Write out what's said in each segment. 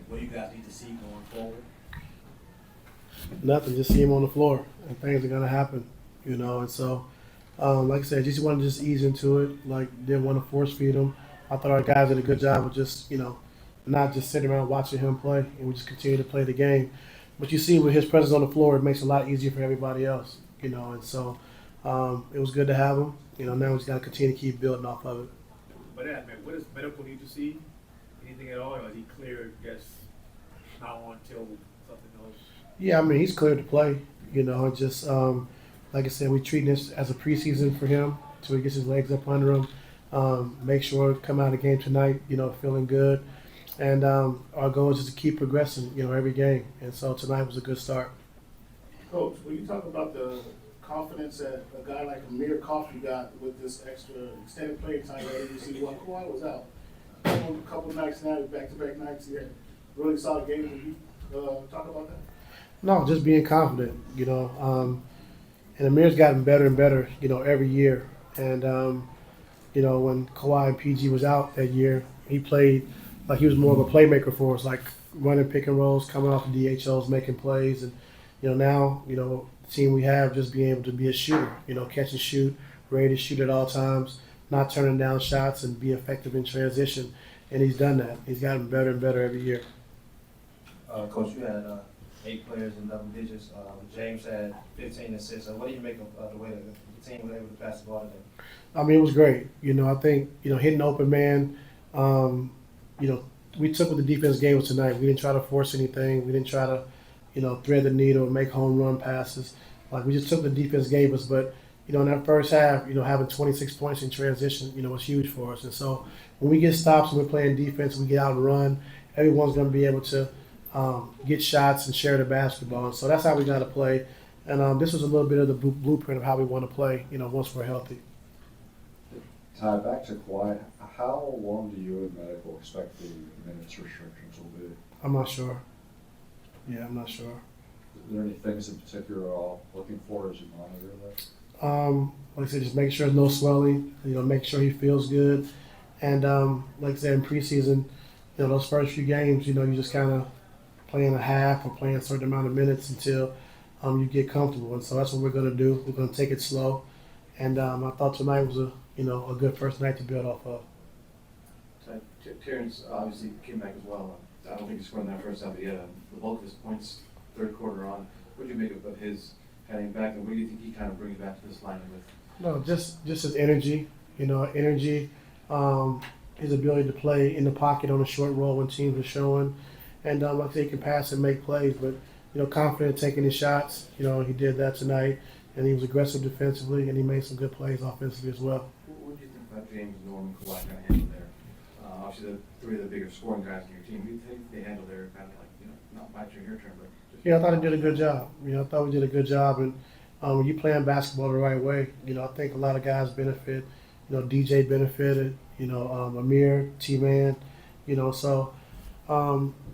what you guys need to see going forward? Nothing, just see him on the floor, and things are gonna happen, And so, like I said, just want to just ease into it. Like, didn't want to force feed him. I thought our guys did a good job of just, not just sitting around watching him play, and we just continue to play the game. But you see, with his presence on the floor, it makes it a lot easier for everybody else, And so, it was good to have him. Now we just got to continue to keep building off of it. But man, what does medical need to see? Anything at all? Or is he clear? Just not on until something else? Yeah, I mean, he's cleared to play, and just like I said, we treat this as a preseason for him until he gets his legs up under him. Make sure to come out of the game tonight, feeling good. And our goal is just to keep progressing, every game. And so tonight was a good start. Coach, when you talk about the confidence that a guy like Amir Coffey got with this extra extended playing time that you see while Kawhi was out, a couple nights now, back-to-back nights, he had really solid games. Can you talk about that? No, just being confident, and Amir's gotten better and better, every year. And, when Kawhi and PG was out that year, he played like he was more of a playmaker for us, like running pick and rolls, coming off the DHOs, making plays. And, now, the team we have just being able to be a shooter, catch and shoot, ready to shoot at all times, not turning down shots and be effective in transition. And he's done that. He's gotten better and better every year. Coach, you had 8 players in double digits. James had 15 assists. What do you make of the way that the team was able to pass the ball today? I mean, it was great. I think, hitting open man, we took what the defense gave us tonight. We didn't try to force anything. We didn't try to, thread the needle, make home run passes. Like, we just took what the defense gave us. But, in that first half, having 26 points in transition, was huge for us. And so when we get stops and we're playing defense, we get out and run, everyone's going to be able to get shots and share the basketball. And so that's how we got to play. And this was a little bit of the blueprint of how we want to play, once we're healthy. Ty, back to Kawhi, how long do you and medical expect the minutes restrictions will be? I'm not sure. Yeah, I'm not sure. Is there any things in particular you're all looking for as you monitor that? Like I said, just make sure there's no swelling, make sure he feels good. And like I said, in preseason, those first few games, you just kind of playing a half or playing a certain amount of minutes until you get comfortable. And so that's what we're going to do. We're going to take it slow. And I thought tonight was a good first night to build off of. Terance obviously came back as well. I don't think he scored in that first half, but he had the bulk of his points third quarter on. What do you make of his heading back, and what do you think he kind of brings back to this lineup with? No, just his energy. Energy, his ability to play in the pocket on a short roll when teams are showing. And like I say, he can pass and make plays, but, confident taking his shots. He did that tonight, and he was aggressive defensively, and he made some good plays offensively as well. What do you think about James, Norman, Kawhi kind of handle there? Obviously, the 3 of the bigger scoring guys in your team. Do you think they handle their kind of like, not my turn, your turn, but just... Yeah, I thought he did a good job. I thought we did a good job. And when you playing basketball the right way, I think a lot of guys benefit. DJ benefited, Amir, T-Man, so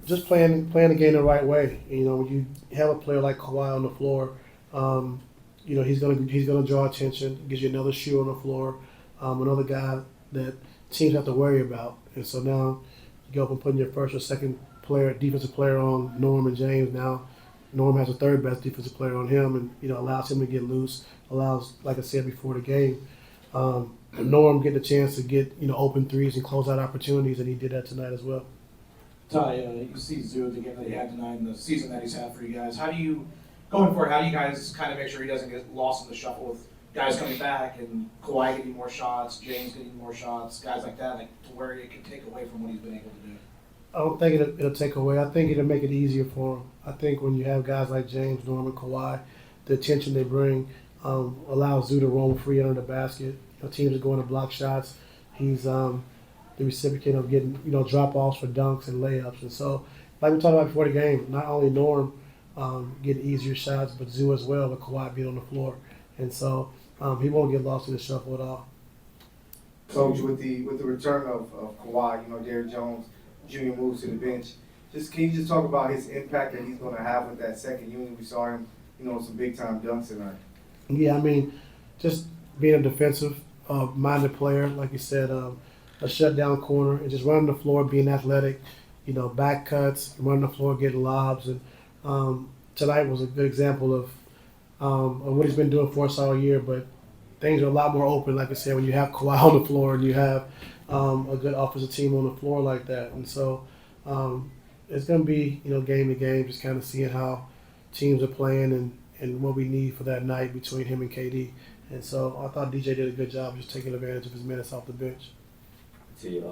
just playing the game the right way. When you have a player like Kawhi on the floor, he's gonna draw attention, gives you another shoe on the floor, another guy that teams have to worry about. And so now you go up and putting your first or second defensive player on Norm and James. Now Norm has the third best defensive player on him, and allows him to get loose. Allows, like I said before the game, Norm get the chance to get open threes and close out opportunities, and he did that tonight as well. Ty, you see Zoo, the game that he had tonight, and the season that he's had for you guys. How do you guys kind of make sure he doesn't get lost in the shuffle with guys coming back and Kawhi getting more shots, James getting more shots, guys like that, to where it can take away from what he's been able to do? I don't think it'll take away. I think it'll make it easier for him. I think when you have guys like James, Norman, Kawhi, the attention they bring allows Zoo to roam free under the basket. Teams are going to block shots. He's the recipient of getting drop-offs for dunks and layups. And so, like we talked about before the game, not only Norm getting easier shots, but Zoo as well, with Kawhi being on the floor. And so he won't get lost in the shuffle at all. Coach, with the return of Kawhi, Derrick Jones Jr. moves to the bench. Can you just talk about his impact that he's going to have with that second unit? We saw him, some big time dunks tonight. Yeah, I mean, just being a defensive minded player, like you said, a shutdown corner, and just running the floor, being athletic. back cuts, running the floor, getting lobs, and tonight was a good example of what he's been doing for us all year. But things are a lot more open, like I said, when you have Kawhi on the floor and you have a good offensive team on the floor like that. And so it's going to be, game to game, just kind of seeing how teams are playing and what we need for that night between him and KD. And so I thought DJ did a good job just taking advantage of his minutes off the bench. You've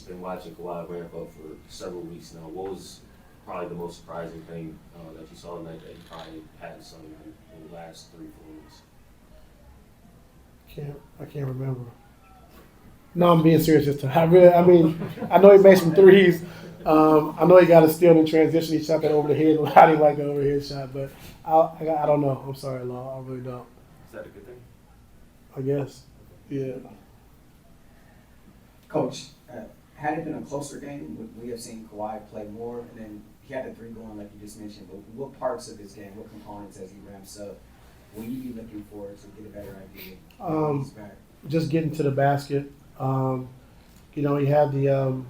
been watching Kawhi ramp up for several weeks now. What was probably the most surprising thing that you saw tonight that you probably hadn't seen in the last 3-4 weeks? I can't remember. No, I'm being serious this time. I know he made some threes. I know he got a steal in transition. He shot that over the head. How do you like the overhead shot? But I don't know. I'm sorry, Law. I really don't. Is that a good thing? I guess. Yeah. Coach, had it been a closer game, would we have seen Kawhi play more? And then he had the three going, like you just mentioned. But what parts of his game, what components as he ramps up, will you be looking for to get a better idea when he's back? Just getting to the basket. He had the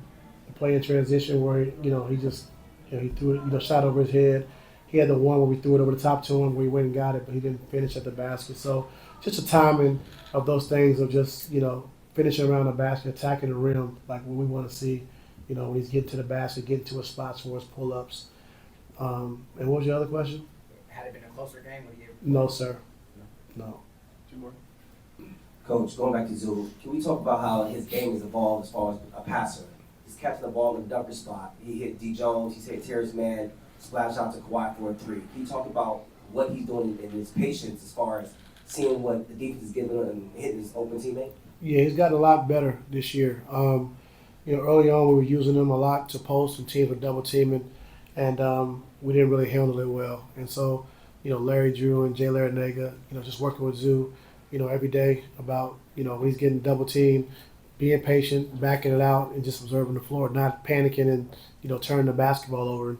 play in transition where he just he threw it, shot over his head. He had the one where we threw it over the top to him where he went and got it, but he didn't finish at the basket. So just the timing of those things of just finishing around the basket, attacking the rim, like what we want to see. When he's getting to the basket, getting to his spots for his pull-ups. And what was your other question? Had it been a closer game, would you? No, sir. No. Two more. Coach, going back to Zoo, can we talk about how his game has evolved as far as a passer? He's catching the ball in the dunker spot. He hit D. Jones, he's hit Terance Mann, splash out to Kawhi for a three. Can you talk about what he's doing in his patience as far as seeing what the defense is giving him and hitting his open teammate? Yeah, he's gotten a lot better this year. Early on we were using him a lot to post and teams were double teaming, and we didn't really handle it well. And so, Larry Drew and Jay Larranaga, just working with Zoo, every day about, when he's getting double teamed, being patient, backing it out, and just observing the floor, not panicking and, turning the basketball over.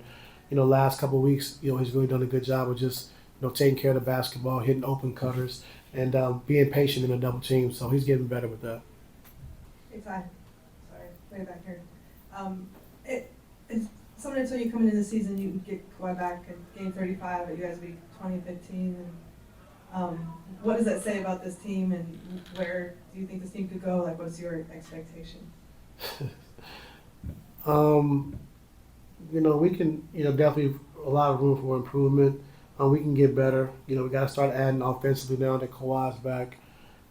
And, last couple of weeks, he's really done a good job of just, taking care of the basketball, hitting open cutters, and being patient in a double team. So he's getting better with that. Hey, Ty. Sorry, way back here. It's somewhat until you come into the season, you get Kawhi back at game 35, but you guys beat 2015. And what does that say about this team, and where do you think this team could go? Like, what's your expectation? We can, definitely a lot of room for improvement. We can get better. We got to start adding offensively now that Kawhi's back.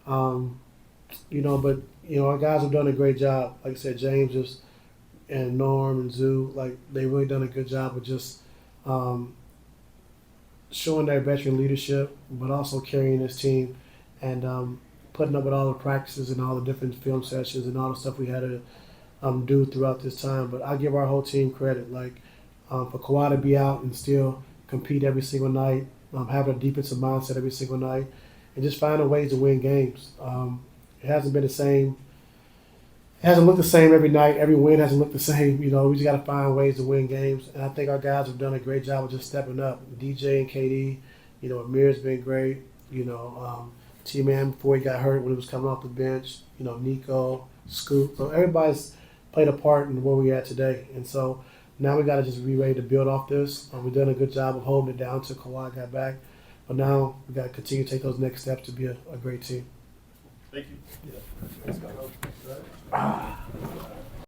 But our guys have done a great job. Like I said, James and Norm and Zoo, like they've really done a good job of just showing their veteran leadership, but also carrying this team and putting up with all the practices and all the different film sessions and all the stuff we had to do throughout this time. But I give our whole team credit, like for Kawhi to be out and still compete every single night, have a defensive mindset every single night, and just finding ways to win games. It hasn't been the same. It hasn't looked the same every night. Every win hasn't looked the same. We just got to find ways to win games. And I think our guys have done a great job of just stepping up. DJ and KD, Amir's been great. T-Man before he got hurt when he was coming off the bench. Nico, Scoop. So everybody's played a part in where we're at today. And so now we got to just be ready to build off this. We've done a good job of holding it down until Kawhi got back. But now we got to continue to take those next steps to be a great team. Thank you. Yeah. Let's go.